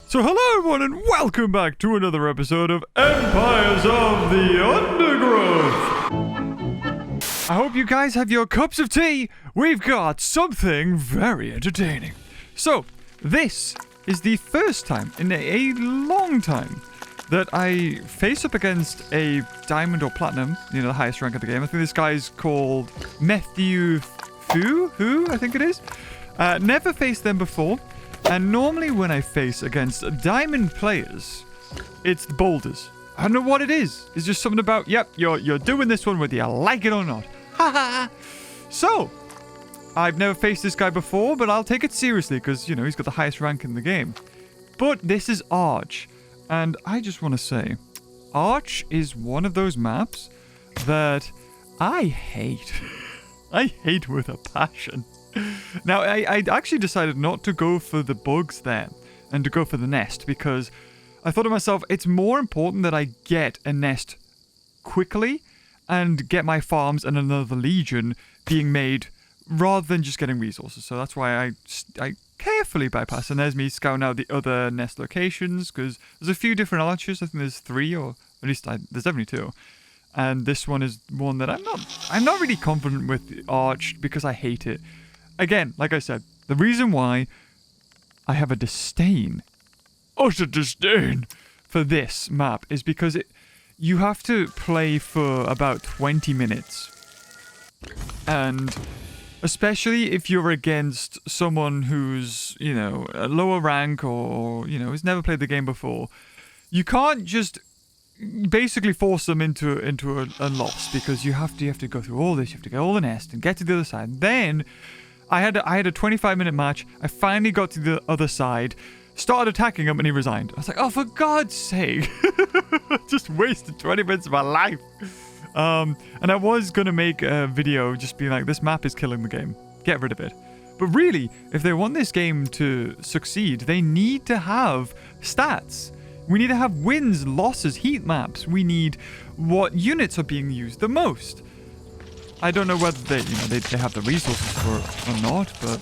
So hello everyone and welcome back to another episode of Empires of the Undergrowth. I hope you guys have your cups of tea. We've got something very entertaining. So, this is the first time in a long time that I face up against a diamond or platinum, you know, the highest rank of the game. I think this guy's called Matthew Fu, I think it is. Never faced them before. And normally when I face against diamond players, it's the boulders. I don't know what it is. It's just something about, yep, you're doing this one whether you like it or not. Ha ha. So, I've never faced this guy before, but I'll take it seriously because, you know, he's got the highest rank in the game. But this is Arch. And I just want to say, Arch is one of those maps that I hate. I hate with a passion. Now, I actually decided not to go for the bugs there and to go for the nest because I thought to myself, it's more important that I get a nest quickly and get my farms and another legion being made rather than just getting resources. So that's why I carefully bypass. And there's me scouting out the other nest locations because there's a few different archers. I think there's 3 or at least there's definitely 2. And this one is one that I'm not really confident with the Arch because I hate it. Again, like I said, the reason why I have a utter disdain for this map is because you have to play for about 20 minutes. And especially if you're against someone who's, you know, a lower rank or you know, has never played the game before, you can't just basically force them into a loss because you have to go through all this, you have to get all the nest and get to the other side. Then I had a 25-minute match. I finally got to the other side, started attacking him, and he resigned. I was like, oh, for God's sake. Just wasted 20 minutes of my life. And I was going to make a video just being like, this map is killing the game. Get rid of it. But really, if they want this game to succeed, they need to have stats. We need to have wins, losses, heat maps. We need what units are being used the most. I don't know whether they have the resources for it or not, but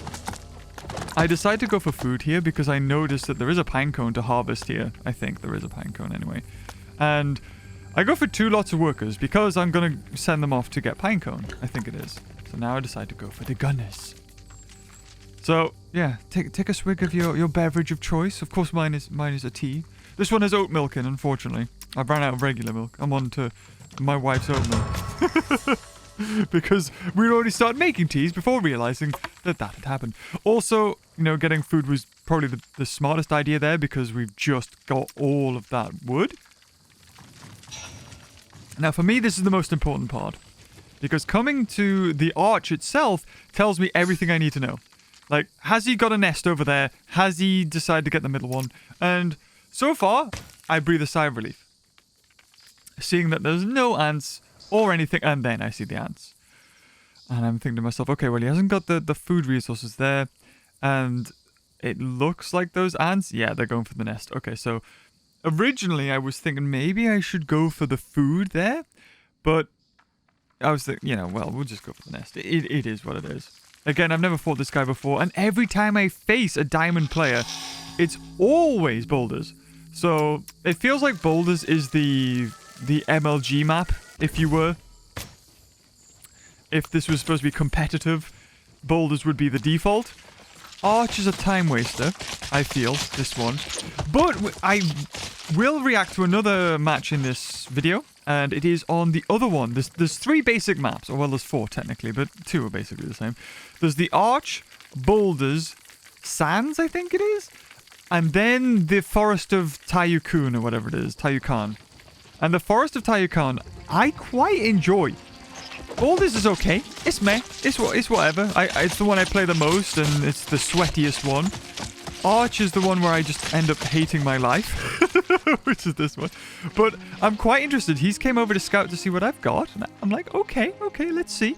I decided to go for food here because I noticed that there is a pinecone to harvest here. I think there is a pinecone anyway. And I go for 2 lots of workers because I'm going to send them off to get pinecone. I think it is. So now I decide to go for the gunners. So, yeah, take a swig of your beverage of choice. Of course, mine is a tea. This one has oat milk in, unfortunately. I've run out of regular milk. I'm on to my wife's oat milk. Because we'd already started making teas before realizing that had happened. Also, you know, getting food was probably the smartest idea there because we've just got all of that wood. Now, for me, this is the most important part. Because coming to the arch itself tells me everything I need to know. Like, has he got a nest over there? Has he decided to get the middle one? And so far, I breathe a sigh of relief. Seeing that there's no ants or anything, and then I see the ants. And I'm thinking to myself, okay, well, he hasn't got the food resources there, and it looks like those ants, yeah, they're going for the nest. Okay, so originally I was thinking maybe I should go for the food there, but I was thinking, you know, well, we'll just go for the nest. It is what it is. Again, I've never fought this guy before, and every time I face a diamond player, it's always boulders. So it feels like boulders is the MLG map, if you were. If this was supposed to be competitive, boulders would be the default. Arch is a time waster, I feel, this one. But I will react to another match in this video, and it is on the other one. There's 3 basic maps, or well, there's 4 technically, but 2 are basically the same. There's the Arch, Boulders, Sands, I think it is, and then the Forest of Tayukun, or whatever it is, Tayukan. And the Forest of Tayukan, I quite enjoy. Boulders is okay. It's meh. It's whatever. It's the one I play the most, and it's the sweatiest one. Arch is the one where I just end up hating my life, which is this one. But I'm quite interested. He's came over to scout to see what I've got. And I'm like, okay, let's see.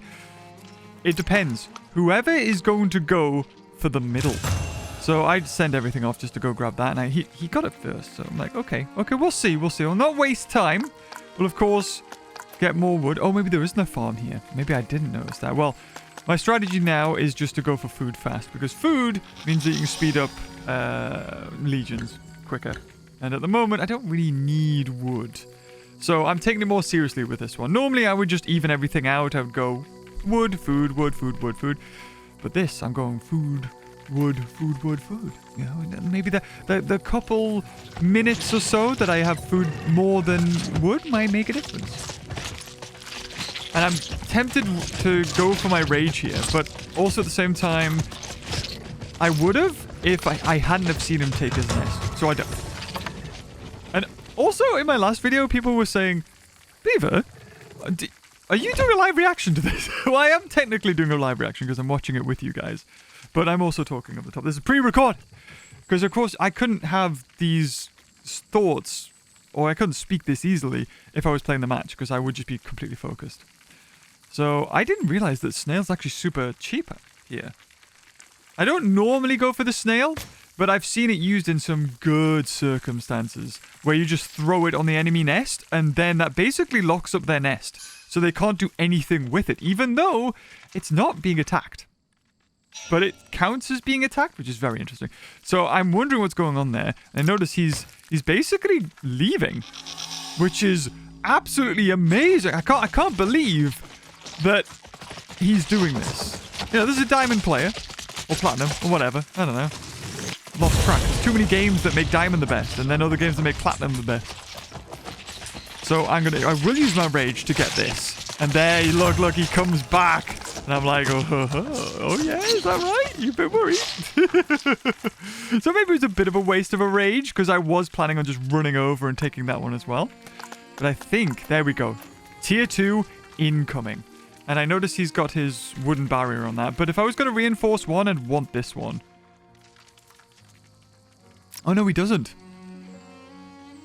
It depends. Whoever is going to go for the middle. So I'd send everything off just to go grab that, and he got it first. So I'm like, okay, we'll see. We'll not waste time. We'll, of course, get more wood. Oh, maybe there isn't a farm here. Maybe I didn't notice that. Well, my strategy now is just to go for food fast, because food means that you can speed up legions quicker. And at the moment, I don't really need wood. So I'm taking it more seriously with this one. Normally, I would just even everything out. I would go wood, food, wood, food, wood, food. But this, I'm going food, wood, food, wood, food. You know, maybe the couple minutes or so that I have food more than wood might make a difference. And I'm tempted to go for my rage here, but also at the same time, I would have if I hadn't have seen him take his nest. So I don't. And also, in my last video, people were saying, Beaver, are you doing a live reaction to this? Well, I am technically doing a live reaction because I'm watching it with you guys. But I'm also talking at the top. This is pre-record. Because, of course, I couldn't have these thoughts, or I couldn't speak this easily if I was playing the match, because I would just be completely focused. So I didn't realize that snail's actually super cheap here. I don't normally go for the snail, but I've seen it used in some good circumstances where you just throw it on the enemy nest and then that basically locks up their nest. So they can't do anything with it, even though it's not being attacked. But it counts as being attacked, which is very interesting. So I'm wondering what's going on there. And notice he's basically leaving, which is absolutely amazing. I can't believe that he's doing this. You know, this is a diamond player, or platinum, or whatever. I don't know. Lost track. There's too many games that make diamond the best, and then other games that make platinum the best. So I will use my rage to get this. And there, look, he comes back. And I'm like, oh yeah, is that right? You've been worried. So maybe it was a bit of a waste of a rage, because I was planning on just running over and taking that one as well. But I think, there we go. Tier 2 incoming. And I notice he's got his wooden barrier on that. But if I was going to reinforce one, I'd want this one. Oh, no, he doesn't.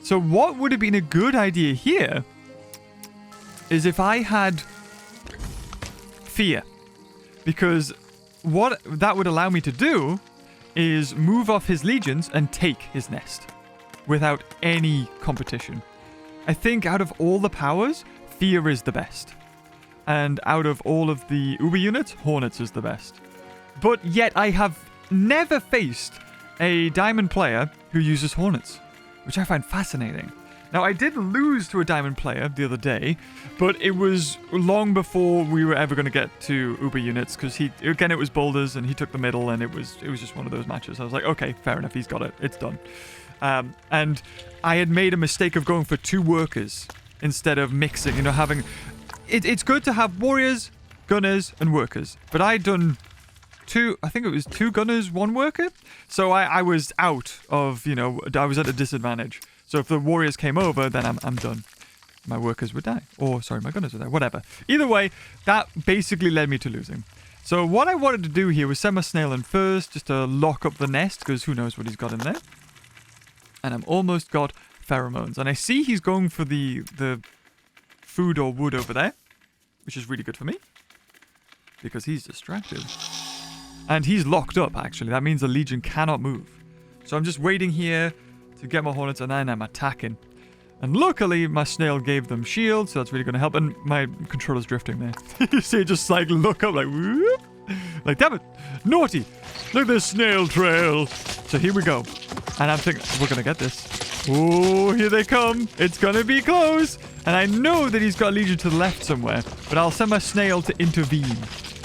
So what would have been a good idea here is if I had fear. Because what that would allow me to do is move off his legions and take his nest without any competition. I think out of all the powers, fear is the best. And out of all of the Uber units, Hornets is the best. But yet I have never faced a diamond player who uses Hornets, which I find fascinating. Now, I did lose to a diamond player the other day, but it was long before we were ever going to get to Uber units, because it was boulders, and he took the middle, and it was just one of those matches. I was like, okay, fair enough, he's got it. It's done. And I had made a mistake of going for 2 workers instead of mixing, having... It's good to have warriors, gunners, and workers. But I'd done 2, I think it was 2 gunners, 1 worker. So I was out of, I was at a disadvantage. So if the warriors came over, then I'm done. My workers would die. Or, sorry, my gunners would die. Whatever. Either way, that basically led me to losing. So what I wanted to do here was send my snail in first, just to lock up the nest, because who knows what he's got in there. And I've almost got pheromones. And I see he's going for the food or wood over there, which is really good for me, because he's distracted. And he's locked up, actually. That means the Legion cannot move. So I'm just waiting here to get my Hornets, and then I'm attacking. And luckily, my snail gave them shield, so that's really going to help. And my controller's drifting there. You see it just like look up, like whoop. Like, damn it, naughty. Look at this snail trail. So here we go. And I'm thinking, we're going to get this. Oh, here they come. It's going to be close. And I know that he's got a Legion to the left somewhere, but I'll send my snail to intervene.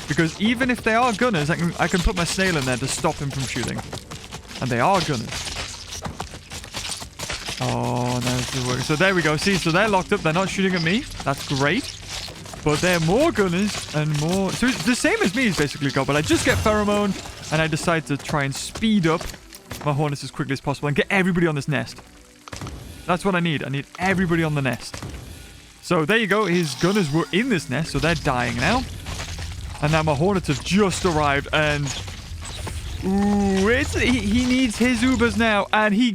Because even if they are gunners, I can put my snail in there to stop him from shooting. And they are gunners. Oh, that's the work. So there we go. See, so they're locked up. They're not shooting at me. That's great. But they're more gunners and more... So it's the same as me, he's basically got. But I just get pheromone, and I decide to try and speed up my Hornets as quickly as possible and get everybody on this nest. That's what I need. I need everybody on the nest. So there you go. His gunners were in this nest, so they're dying now. And now my Hornets have just arrived, and... Ooh, he needs his Ubers now, and he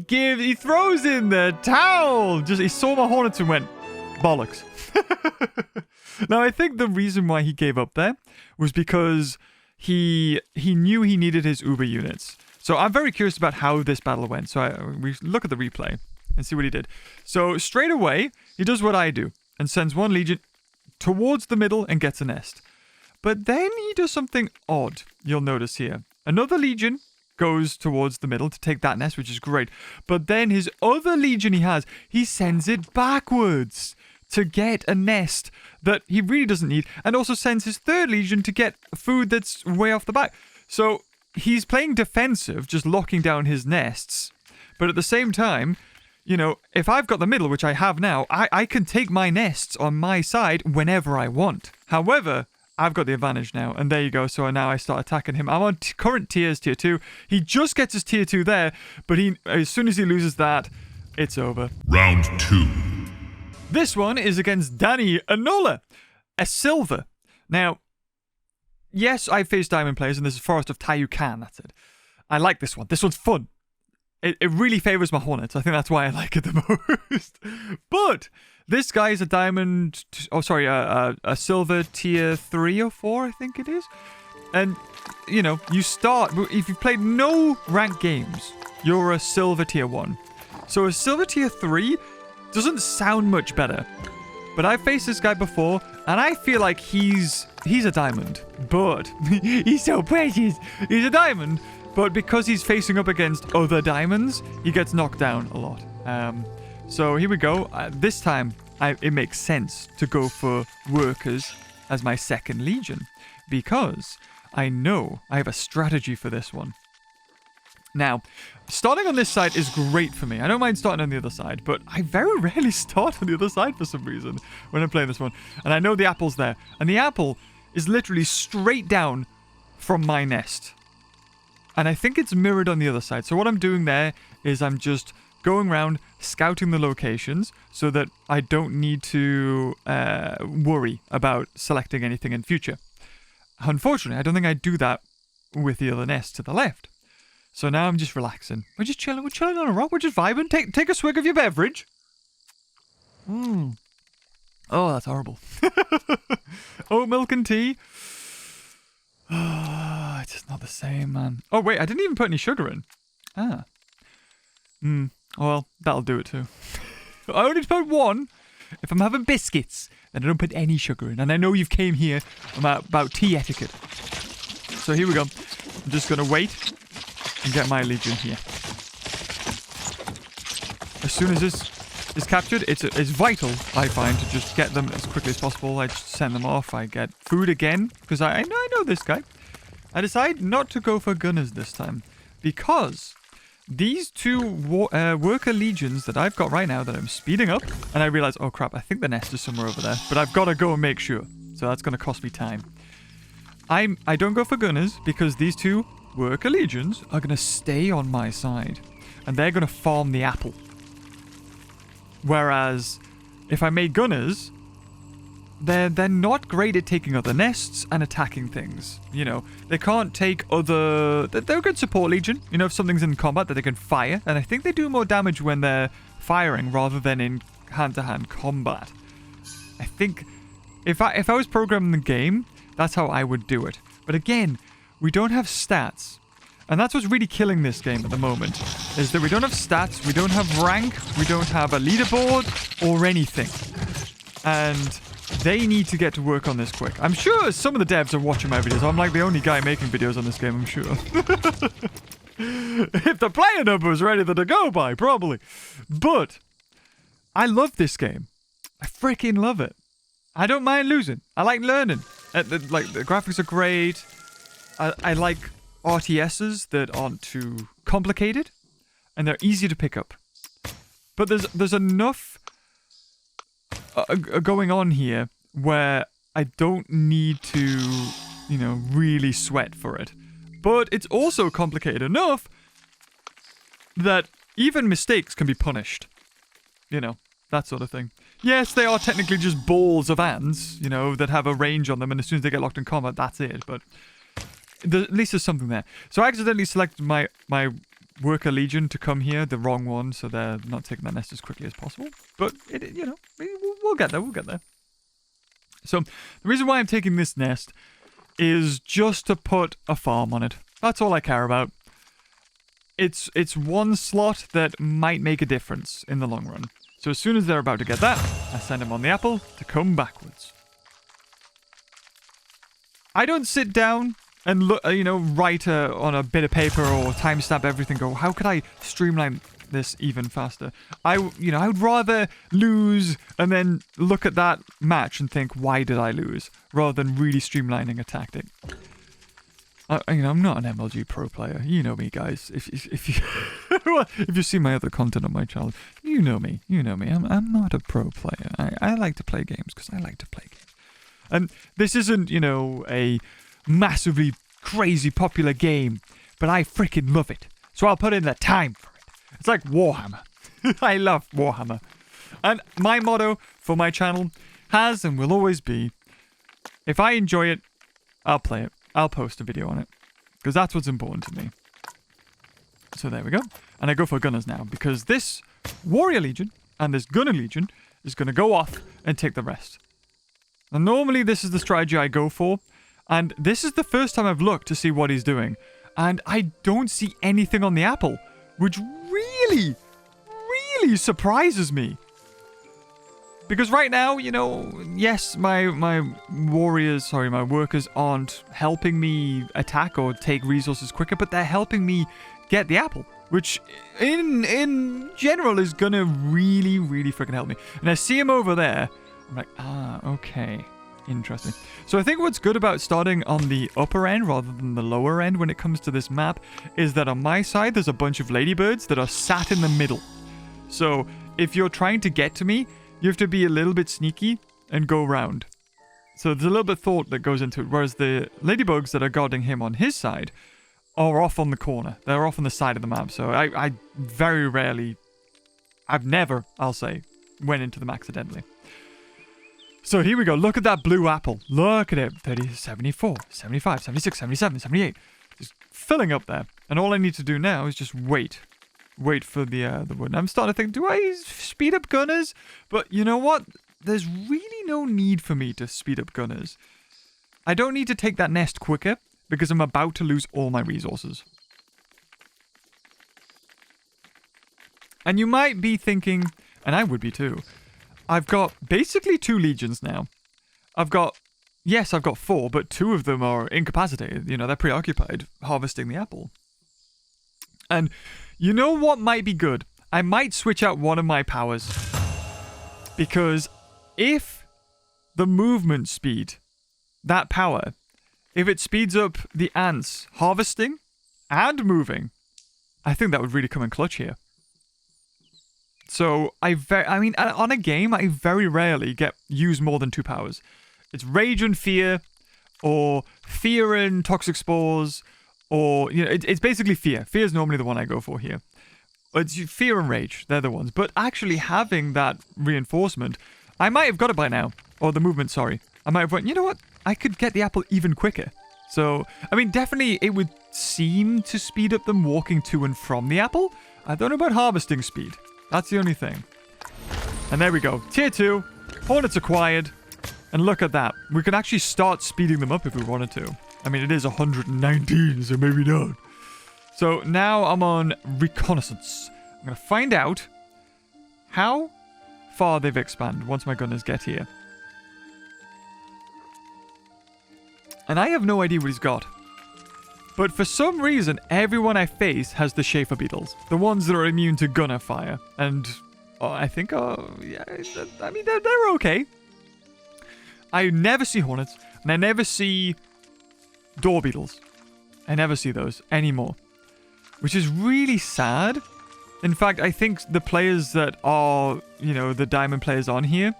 throws in the towel. He saw my Hornets and went, bollocks. Now, I think the reason why he gave up there was because he knew he needed his Uber units. So I'm very curious about how this battle went. So we look at the replay and see what he did. So straight away, he does what I do and sends 1 Legion towards the middle and gets a nest. But then he does something odd, you'll notice here. Another Legion goes towards the middle to take that nest, which is great. But then his other legion he sends it backwards to get a nest that he really doesn't need, and also sends his third legion to get food that's way off the back. So he's playing defensive, just locking down his nests. But at the same time, you know, if I've got the middle, which I have now, I can take my nests on my side whenever I want. However, I've got the advantage now, and there you go. So now I start attacking him. I'm on current tiers, tier 2. He just gets his tier 2 there, but as soon as he loses that, it's over. Round 2. This one is against Danny Enola, a silver. Now, yes, I've faced diamond players, and this is Forest of Tayukan, that's it. I like this one. This one's fun. It really favors my hornets. I think that's why I like it the most. But this guy is a diamond... a silver tier 3 or 4, I think it is. And, you know, you start... If you've played no ranked games, you're a silver tier 1. So a silver tier 3 doesn't sound much better. But I've faced this guy before, and I feel like he's a diamond. But he's so precious. He's a diamond. But because he's facing up against other diamonds, he gets knocked down a lot. So here we go. This time, it makes sense to go for workers as my second legion. Because I know I have a strategy for this one. Now, starting on this side is great for me. I don't mind starting on the other side, but I very rarely start on the other side for some reason when I'm playing this one. And I know the apple's there. And the apple is literally straight down from my nest. And I think it's mirrored on the other side. So what I'm doing there is I'm just going around scouting the locations so that I don't need to worry about selecting anything in future. Unfortunately, I don't think I do that with the other nest to the left. So now I'm just relaxing. We're just chilling. We're chilling on a rock. We're just vibing. Take a swig of your beverage. Oh, that's horrible. Oat milk and tea. Oh, it's just not the same, man. Oh, wait. I didn't even put any sugar in. Well, that'll do it too. I only put one. If I'm having biscuits, then I don't put any sugar in. And I know you've came here about tea etiquette. So here we go. I'm just going to wait and get my legion here. As soon as this is captured, it's vital, I find, to just get them as quickly as possible. I just send them off. I get food again, because I know this guy. I decide not to go for gunners this time, because these two worker legions that I've got right now that I'm speeding up, and I realize, oh crap, I think the nest is somewhere over there, but I've got to go and make sure. So that's going to cost me time. I don't go for gunners, because these two worker legions are going to stay on my side, and they're going to farm the apple. Whereas if I made gunners, they're not great at taking other nests and attacking things. You know, they can't take other... They're a good support legion. You know, if something's in combat that they can fire, and I think they do more damage when they're firing rather than in hand-to-hand combat. I think if I was programming the game, that's how I would do it. But again, we don't have stats. And that's what's really killing this game at the moment, is that we don't have stats, we don't have rank, we don't have a leaderboard or anything. And they need to get to work on this quick. I'm sure some of the devs are watching my videos. I'm like the only guy making videos on this game, I'm sure. If the player number was ready to go by, probably. But I love this game. I freaking love it. I don't mind losing. I like learning. The graphics are great. I like RTSs that aren't too complicated, and they're easy to pick up. But there's enough going on here where I don't need to, you know, really sweat for it. But it's also complicated enough that even mistakes can be punished. You know, that sort of thing. Yes, they are technically just balls of ants, you know, that have a range on them, and as soon as they get locked in combat, that's it. But at least there's something there. So I accidentally selected my worker legion to come here, the wrong one, so they're not taking that nest as quickly as possible. But, you know, we'll get there, we'll get there. So the reason why I'm taking this nest is just to put a farm on it. That's all I care about. It's one slot that might make a difference in the long run. So as soon as they're about to get that, I send them on the apple to come backwards. I don't sit down and look, write on a bit of paper or timestamp everything. Go, how could I streamline this even faster? I would rather lose and then look at that match and think, why did I lose? Rather than really streamlining a tactic. I'm not an MLG pro player. You know me, guys. If you if you see my other content on my channel, you know me. I'm not a pro player. I like to play games because I like to play games. And this isn't, a massively crazy popular game, but I freaking love it. So I'll put in the time for it. It's like Warhammer. I love Warhammer. And my motto for my channel has and will always be, if I enjoy it, I'll play it. I'll post a video on it. Because that's what's important to me. So there we go. And I go for Gunners now. Because this Warrior Legion and this Gunner Legion is going to go off and take the rest. And normally this is the strategy I go for. And this is the first time I've looked to see what he's doing. And I don't see anything on the apple. Which really, really surprises me. Because right now, yes, my workers aren't helping me attack or take resources quicker, but they're helping me get the apple, which in general is gonna really, really freaking help me. And I see him over there. I'm like, okay, interesting. So I think what's good about starting on the upper end rather than the lower end when it comes to this map is that on my side, there's a bunch of ladybirds that are sat in the middle. So if you're trying to get to me, you have to be a little bit sneaky and go around. So there's a little bit of thought that goes into it. Whereas the ladybugs that are guarding him on his side are off on the corner. They're off on the side of the map. So I very rarely, I've never, I'll say, went into them accidentally. So here we go. Look at that blue apple. Look at it. 30, 74, 75, 76, 77, 78. Just filling up there. And all I need to do now is just wait. Wait for the wood. I'm starting to think, do I speed up Gunners? But you know what? There's really no need for me to speed up Gunners. I don't need to take that nest quicker because I'm about to lose all my resources. And you might be thinking, and I would be too, I've got basically 2 legions now. I've got 4, but 2 of them are incapacitated. They're preoccupied harvesting the apple. And you know what might be good? I might switch out one of my powers. Because if the movement speed, that power, if it speeds up the ants harvesting and moving, I think that would really come in clutch here. So, on a game, I very rarely use more than 2 powers. It's Rage and Fear, or Fear and Toxic Spores, or, it's basically Fear. Fear is normally the one I go for here. It's Fear and Rage, they're the ones. But actually having that reinforcement, I might have got it by now. Or the movement, sorry. I might have went, you know what? I could get the apple even quicker. So, definitely it would seem to speed up them walking to and from the apple. I don't know about harvesting speed. That's the only thing. And there we go. Tier 2. Hornets acquired. And look at that. We can actually start speeding them up if we wanted to. It is 119, so maybe not. So now I'm on reconnaissance. I'm going to find out how far they've expanded once my gunners get here. And I have no idea what he's got. But for some reason, everyone I face has the Schaefer beetles. The ones that are immune to gunner fire. And I think, they're okay. I never see hornets, and I never see door beetles. I never see those anymore. Which is really sad. In fact, I think the players that are, the diamond players on here.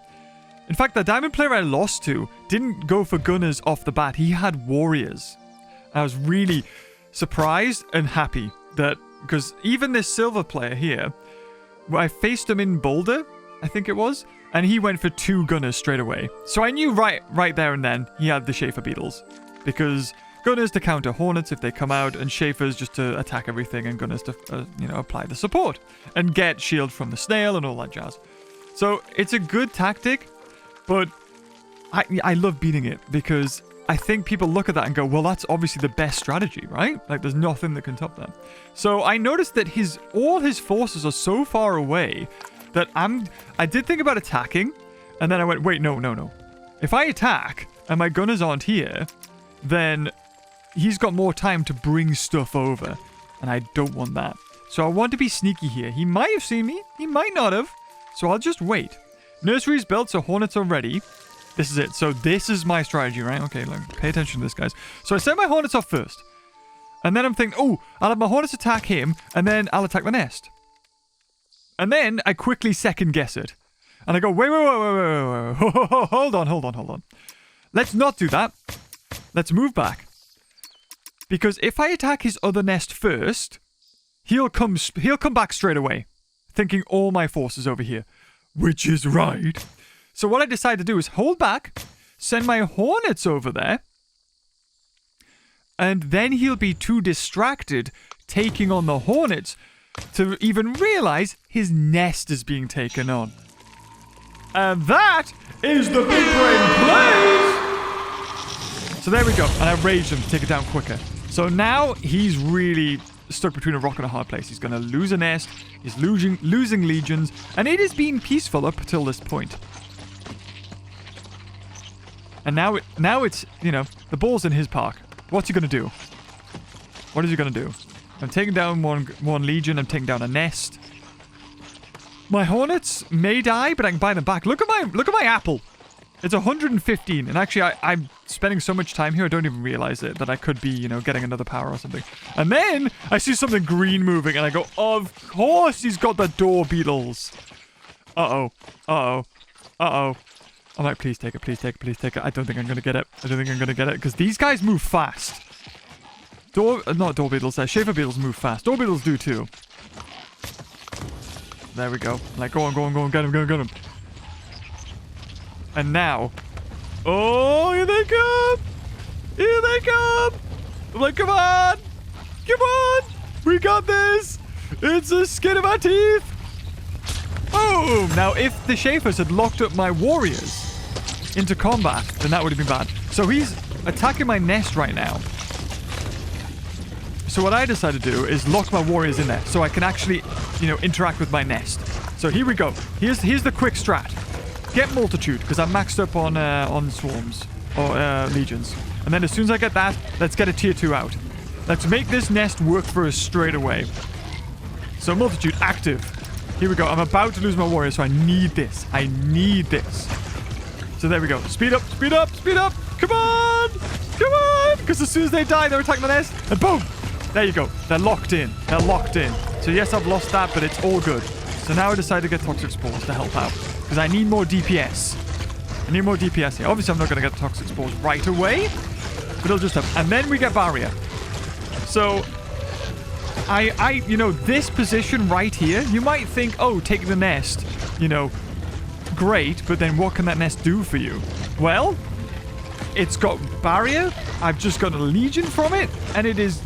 In fact, the diamond player I lost to didn't go for gunners off the bat. He had warriors. I was really surprised and happy that, because even this silver player here, I faced him in Boulder, I think it was, and he went for 2 gunners straight away. So I knew right there and then he had the Schaefer beetles, because gunners to counter hornets if they come out, and Schaefers just to attack everything, and gunners to, apply the support and get shield from the snail and all that jazz. So it's a good tactic, but I love beating it because I think people look at that and go, well, that's obviously the best strategy, right? Like, there's nothing that can top that. So I noticed that all his forces are so far away that I did think about attacking, and then I went, wait, no. If I attack and my gunners aren't here, then he's got more time to bring stuff over. And I don't want that. So I want to be sneaky here. He might have seen me. He might not have. So I'll just wait. Nursery's built, so hornets are ready. This is it. So this is my strategy, right? Okay, pay attention to this, guys. So I send my hornets off first. And then I'm thinking, oh, I'll have my hornets attack him, and then I'll attack the nest. And then I quickly second guess it. And I go, wait. Hold on. Let's not do that. Let's move back. Because if I attack his other nest first, he'll come back straight away, thinking all my force is over here, which is right. So what I decide to do is hold back, send my hornets over there, and then he'll be too distracted taking on the hornets to even realize his nest is being taken on. And that is the big brain plays! So there we go, and I raged him to take it down quicker. So now he's really stuck between a rock and a hard place. He's going to lose a nest, he's losing legions, and it has been peaceful up until this point. And now it's, you know, the ball's in his park. What's he going to do? What is he going to do? I'm taking down one legion, I'm taking down a nest. My hornets may die, but I can buy them back. Look at my apple. It's 115, and actually I'm spending so much time here I don't even realize it, that I could be, you know, getting another power or something. And then I see something green moving, and I go, of course he's got the door beetles. Uh-oh. I'm like, please take it. I don't think I'm gonna get it. Because these guys move fast. Not door beetles, Schaefer beetles move fast. Door beetles do too. There we go. Like, go on, get him. And now, oh, here they come! I'm like, come on, we got this. It's the skin of our teeth. Boom! Now, if the Schaefers had locked up my warriors into combat, then that would have been bad. So he's attacking my nest right now. So what I decided to do is lock my warriors in there so I can actually, you know, interact with my nest. So here we go. Here's the quick strat. Get multitude, because I'm maxed up on swarms or legions. And then as soon as I get that, let's get a tier 2 out. Let's make this nest work for us straight away. So multitude active. Here we go. I'm about to lose my warriors, so I need this. So there we go. Speed up. Come on. Because as soon as they die, they're attacking the nest. And boom. There you go. They're locked in. So yes, I've lost that, but it's all good. So now I decide to get toxic spores to help out. Because I need more DPS. Here. Obviously, I'm not going to get toxic spores right away. But it'll just help. And then we get barrier. So, you know, this position right here, you might think, oh, take the nest. You know, great. But then what can that nest do for you? Well, it's got barrier. I've just got a legion from it. And it is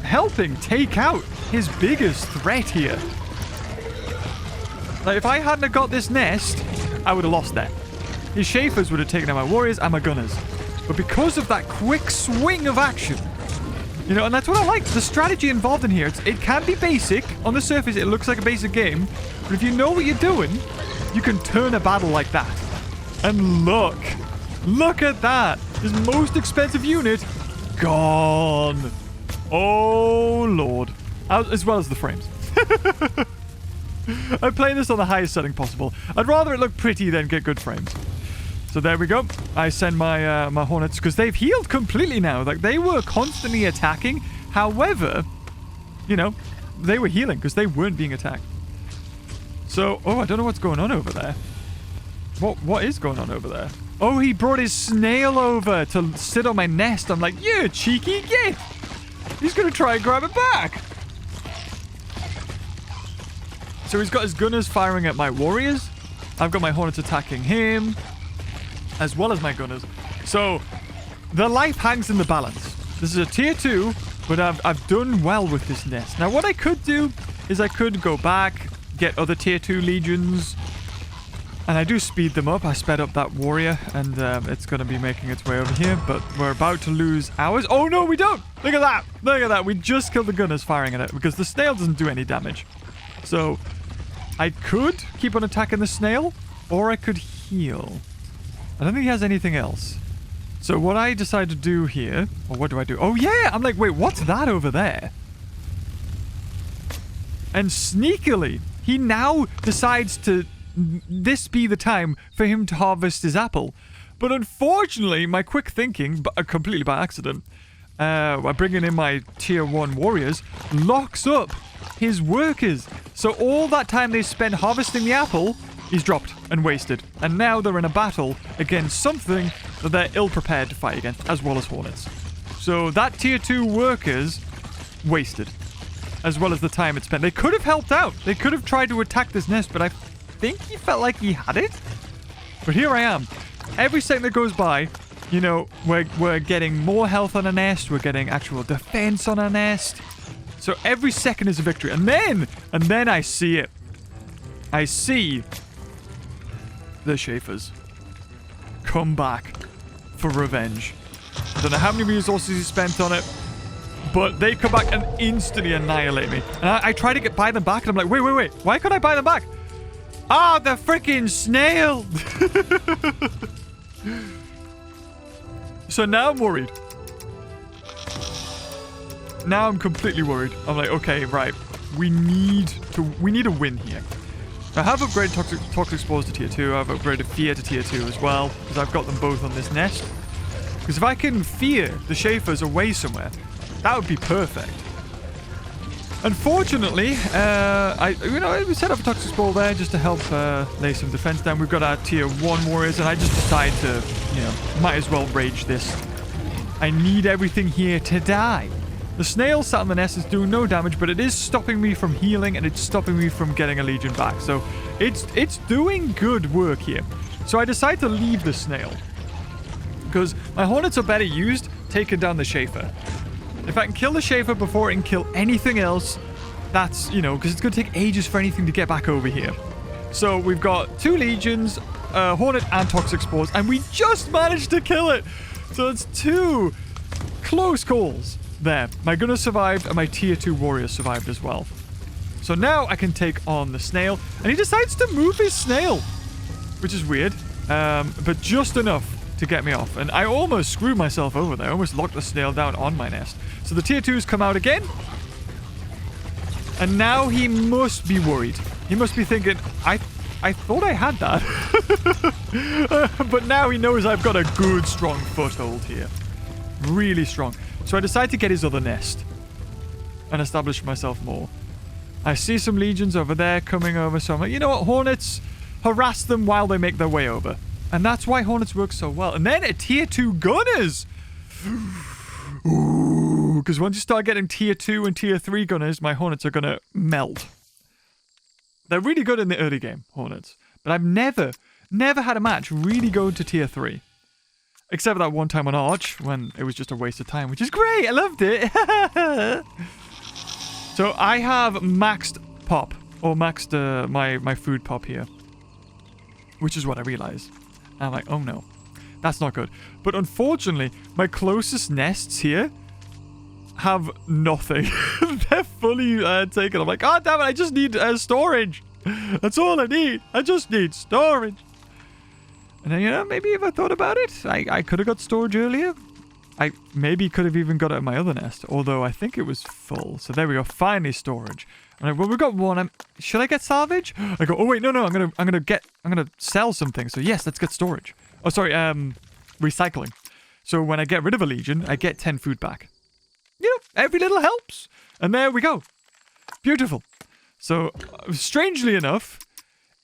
helping take out his biggest threat here. Like, if I hadn't have got this nest, I would have lost that. His Schaefers would have taken out my warriors and my gunners. But because of that quick swing of action, you know, and that's what I like. The strategy involved in here, it can be basic. On the surface, it looks like a basic game. But if you know what you're doing, you can turn a battle like that. And look at that. His most expensive unit, gone. Oh, Lord. As well as the frames. I'm playing this on the highest setting possible. I'd rather it look pretty than get good frames. So there we go. I send my my hornets because they've healed completely now. Like, they were constantly attacking. However, you know, they were healing because they weren't being attacked. So, oh, I don't know what's going on over there. What is going on over there? Oh, he brought his snail over to sit on my nest. I'm like, you cheeky git. He's going to try and grab it back. So he's got his gunners firing at my warriors. I've got my hornets attacking him, as well as my gunners. So the life hangs in the balance. This is a tier 2, but I've done well with this nest. Now what I could do is I could go back, get other tier 2 legions, and I do speed them up. I sped up that warrior, and it's going to be making its way over here, but we're about to lose ours. Oh no, we don't! Look at that! We just killed the gunners firing at it, because the snail doesn't do any damage. So I could keep on attacking the snail, or I could heal. I don't think he has anything else. So what I decide to do here, or what do I do? Oh yeah, I'm like, wait, what's that over there? And sneakily, he now decides to this be the time for him to harvest his apple. But unfortunately, my quick thinking, completely by accident, by bringing in my tier 1 warriors, locks up his workers. So all that time they spent harvesting the apple is dropped and wasted. And now they're in a battle against something that they're ill-prepared to fight against, as well as hornets. So that tier 2 workers wasted, as well as the time it spent. They could have helped out. They could have tried to attack this nest, but I think he felt like he had it. But here I am. Every second that goes by, you know, we're getting more health on a nest. We're getting actual defense on a nest. So every second is a victory. And then I see it. I see the Schaefers come back for revenge. I don't know how many resources he spent on it, but they come back and instantly annihilate me. And I try to buy them back, and I'm like, wait. Why could I buy them back? Ah, the freaking snail! So now I'm worried. Now I'm completely worried. I'm like, okay, right. We need a win here. I have upgraded Toxic Spores to tier 2. I've upgraded Fear to tier 2 as well, because I've got them both on this nest. Because if I can fear the Schaefers away somewhere, that would be perfect. Unfortunately, we set up a Toxic Spore there just to help lay some defense down. We've got our tier 1 warriors, and I just decide to, might as well rage this. I need everything here to die. The snail sat on the nest is doing no damage, but it is stopping me from healing, and it's stopping me from getting a legion back. So it's doing good work here. So I decide to leave the snail, because my hornets are better used taking down the Schaefer. If I can kill the Schaefer before it can kill anything else, that's, because it's going to take ages for anything to get back over here. So we've got 2 legions, Hornet and Toxic Spores, and we just managed to kill it. So it's 2 close calls there. My gunner survived, and my tier 2 warrior survived as well. So now I can take on the snail, and he decides to move his snail, which is weird, but just enough to get me off. And I almost screwed myself over there. I almost locked the snail down on my nest. So the tier 2s come out again. And now he must be worried. He must be thinking, I thought I had that. But now he knows I've got a good, strong foothold here. Really strong. So I decide to get his other nest and establish myself more. I see some legions over there coming over. So I'm like, you know what, Hornets, harass them while they make their way over. And that's why Hornets work so well. And then a tier 2 gunners. Ooh, because once you start getting tier 2 and tier 3 gunners, my Hornets are going to melt. They're really good in the early game, Hornets. But I've never had a match really go to tier 3. Except for that one time on Arch, when it was just a waste of time, which is great. I loved it. So I have maxed pop, or maxed my food pop here. Which is what I realized. I'm like, oh no, that's not good. But unfortunately, my closest nests here have nothing. They're fully taken. I'm like, oh damn it, I just need storage. That's all I need. I just need storage. And then, maybe if I thought about it, I could have got storage earlier. I maybe could have even got it at my other nest, although I think it was full. So there we go, finally storage. I'm like, well, we've got one. Should I get salvage? I go, oh wait, no, I'm gonna sell something. So yes, let's get storage. Oh, sorry, recycling. So when I get rid of a legion, I get 10 food back. Every little helps. And there we go. Beautiful. So strangely enough,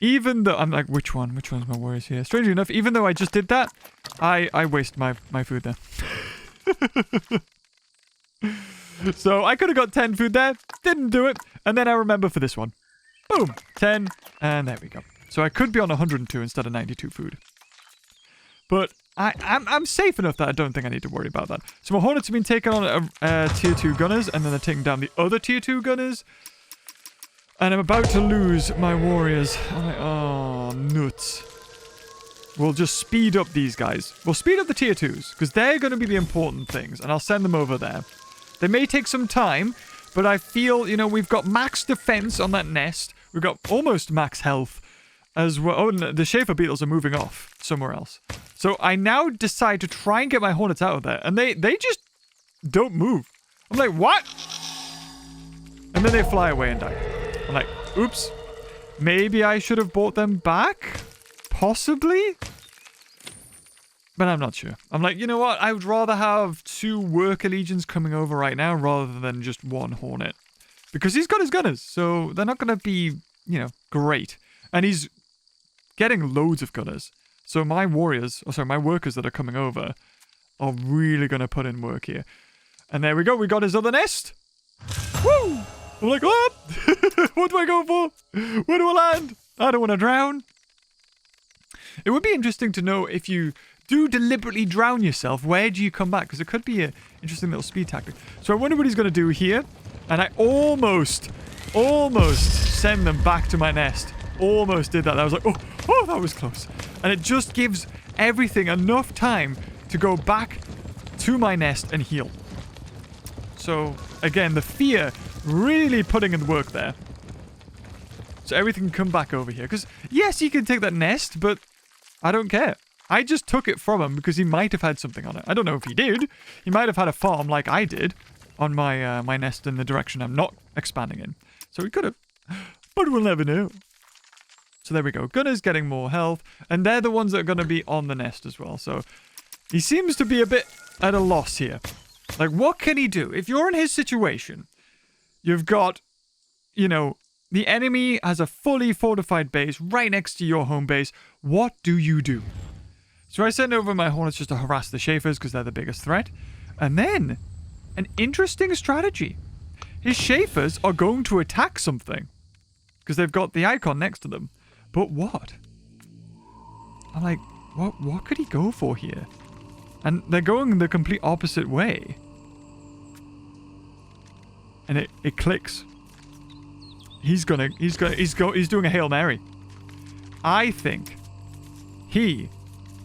even though I'm like, which one's my warriors here? Strangely enough, even though I just did that, I waste my food there. So I could have got 10 food there, didn't do it, and then I remember for this one. Boom, 10, and there we go. So I could be on 102 instead of 92 food. But I'm safe enough that I don't think I need to worry about that. So my Hornets have been taking on tier 2 gunners, and then they're taking down the other tier 2 gunners. And I'm about to lose my warriors. I'm like, oh, nuts. We'll just speed up these guys. We'll speed up the tier 2s, because they're going to be the important things, and I'll send them over there. They may take some time, but I feel, we've got max defense on that nest. We've got almost max health as well. Oh, and the Schaefer beetles are moving off somewhere else. So I now decide to try and get my hornets out of there. And they just don't move. I'm like, what? And then they fly away and die. I'm like, oops. Maybe I should have brought them back? Possibly? But I'm not sure. I'm like, you know what? I would rather have 2 worker legions coming over right now rather than just 1 hornet. Because he's got his gunners, so they're not going to be, you know, great. And he's getting loads of gunners. So my warriors, my workers that are coming over are really going to put in work here. And there we go. We got his other nest. Woo! I'm like, what? What do I go for? Where do I land? I don't want to drown. It would be interesting to know if you do deliberately drown yourself, where do you come back? Because it could be an interesting little speed tactic. So I wonder what he's going to do here. And I almost send them back to my nest. Almost did that. I was like, oh, that was close. And it just gives everything enough time to go back to my nest and heal. So, again, the fear really putting in the work there. So everything can come back over here. Because, yes, he can take that nest, but I don't care. I just took it from him because he might have had something on it. I don't know if he did. He might have had a farm like I did on my my nest in the direction I'm not expanding in. So he could have. But we'll never know. So there we go. Gunner's getting more health. And they're the ones that are going to be on the nest as well. So he seems to be a bit at a loss here. Like, what can he do? If you're in his situation, you've got, you know, the enemy has a fully fortified base right next to your home base. What do you do? So I send over my hornets just to harass the Schaefers because they're the biggest threat. And then, an interesting strategy. His Schaefers are going to attack something because they've got the icon next to them. But what? I'm like, what could he go for here? And they're going the complete opposite way. And it clicks. He's doing a Hail Mary. I think he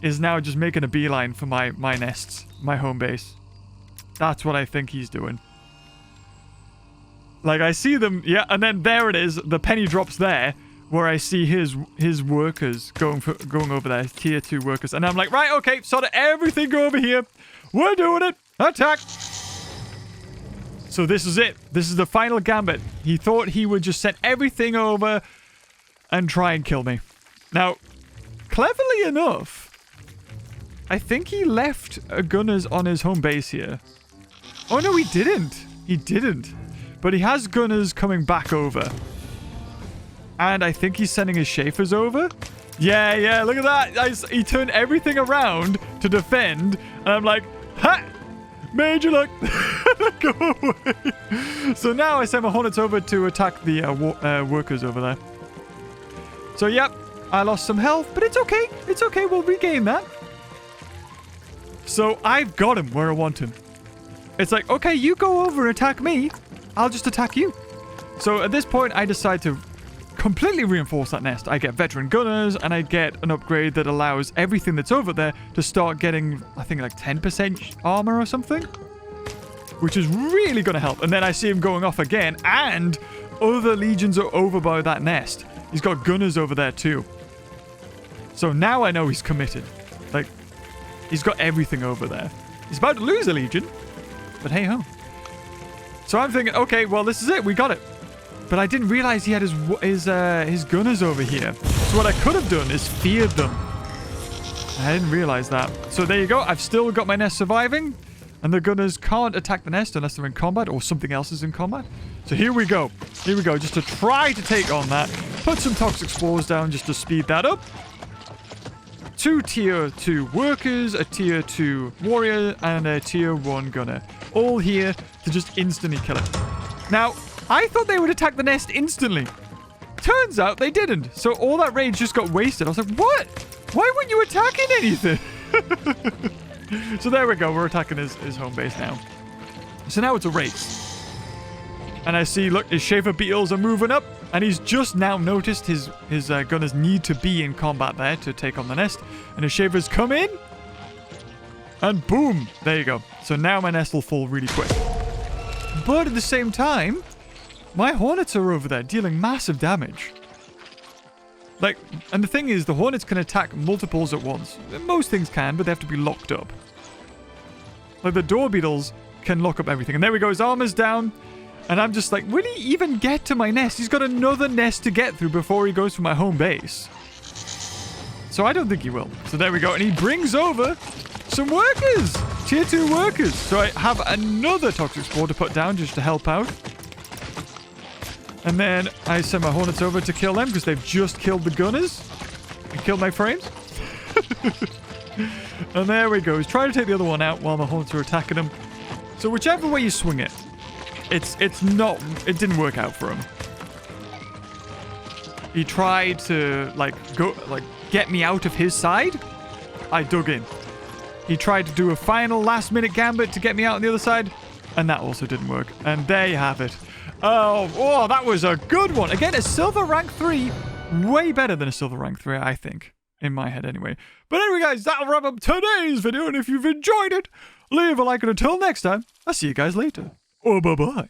is now just making a beeline for my nests, my home base. That's what I think he's doing. Like, I see them, yeah, and then there it is. The penny drops there, where I see his workers going over there, tier 2 workers, and I'm like, right, okay, sort of everything go over here. We're doing it. Attack. So this is it. This is the final gambit. He thought he would just set everything over and try and kill me. Now, cleverly enough, I think he left gunners on his home base here. Oh, no, he didn't. He didn't. But he has gunners coming back over. And I think he's sending his Schaefers over. Yeah, look at that. He turned everything around to defend. And I'm like, ha! Major luck. Go away. So now I send my hornets over to attack the workers over there. So, yep, I lost some health, but it's okay. It's okay. We'll regain that. So I've got him where I want him. It's like, okay, you go over and attack me. I'll just attack you. So at this point, I decide to completely reinforce that nest. I get veteran gunners, and I get an upgrade that allows everything that's over there to start getting, I think, like 10% armor or something. Which is really going to help. And then I see him going off again, and other legions are over by that nest. He's got gunners over there too. So now I know he's committed. Like, he's got everything over there. He's about to lose a legion, but hey ho. So I'm thinking, okay, well, this is it. We got it. But I didn't realize he had his gunners over here. So what I could have done is feared them. I didn't realize that. So there you go. I've still got my nest surviving. And the gunners can't attack the nest unless they're in combat or something else is in combat. So here we go. Here we go. Just to try to take on that. Put some toxic spores down just to speed that up. 2 tier 2 workers, a tier 2 warrior, and a tier 1 gunner. All here to just instantly kill it. Now, I thought they would attack the nest instantly. Turns out they didn't. So all that rage just got wasted. I was like, what? Why weren't you attacking anything? So there we go. We're attacking his home base now. So now it's a race. And I see, look, his Schaefer beetles are moving up. And he's just now noticed his gunners need to be in combat there to take on the nest. And his Schaefers come in. And boom. There you go. So now my nest will fall really quick. But at the same time, my hornets are over there dealing massive damage. Like, and the thing is, the hornets can attack multiples at once. Most things can, but they have to be locked up. Like, the door beetles can lock up everything. And there we go, his armor's down. And I'm just like, will he even get to my nest? He's got another nest to get through before he goes to my home base. So I don't think he will. So there we go. And he brings over some workers. Tier 2 workers. So I have another toxic spore to put down just to help out. And then I send my hornets over to kill them because they've just killed the gunners. And killed my frames. And there we go. He's trying to take the other one out while the hornets are attacking him. So whichever way you swing it, it didn't work out for him. He tried to get me out of his side. I dug in. He tried to do a final last minute gambit to get me out on the other side, and that also didn't work. And there you have it. Oh, that was a good one. Again, a silver rank 3, way better than a silver rank 3, I think. In my head, anyway. But anyway, guys, that'll wrap up today's video. And if you've enjoyed it, leave a like. And until next time, I'll see you guys later. Oh, bye-bye.